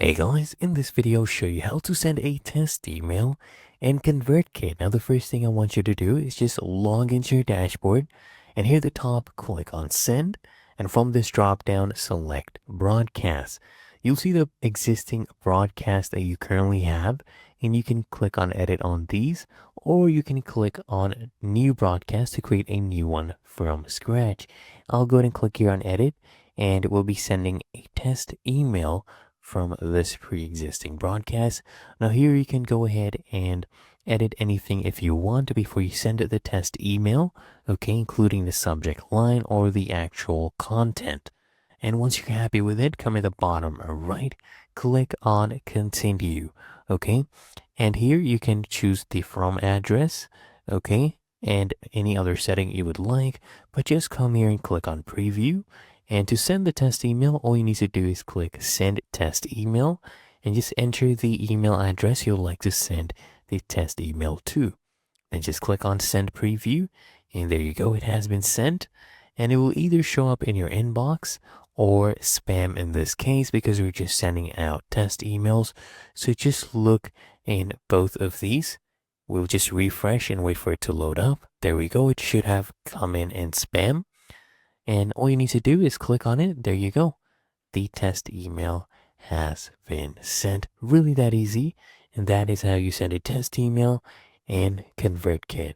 Hey guys, in this video I'll show you how to send a test email in ConvertKit. Now the first thing I want you to do is just log into your dashboard and here at the top click on send, and from this drop down select broadcast. You'll see the existing broadcast that you currently have and you can click on edit on these, or you can click on new broadcast to create a new one from scratch. I'll go ahead and click here on edit and we'll be sending a test email from this pre-existing broadcast. Now here you can go ahead and edit anything if you want before you send it the test email, okay, including the subject line or the actual content. And once you're happy with it, come at the bottom right, click on continue, okay? And here you can choose the from address, okay, and any other setting you would like, but just come here and click on preview. And to send the test email, all you need to do is click send test email and just enter the email address you'd like to send the test email to. Then just click on send preview and there you go, it has been sent, and it will either show up in your inbox or spam in this case because we're just sending out test emails. So just look in both of these. We'll just refresh and wait for it to load up. There we go, it should have come in spam. And all you need to do is click on it. There you go. The test email has been sent. Really that easy. And that is how you send a test email in ConvertKit.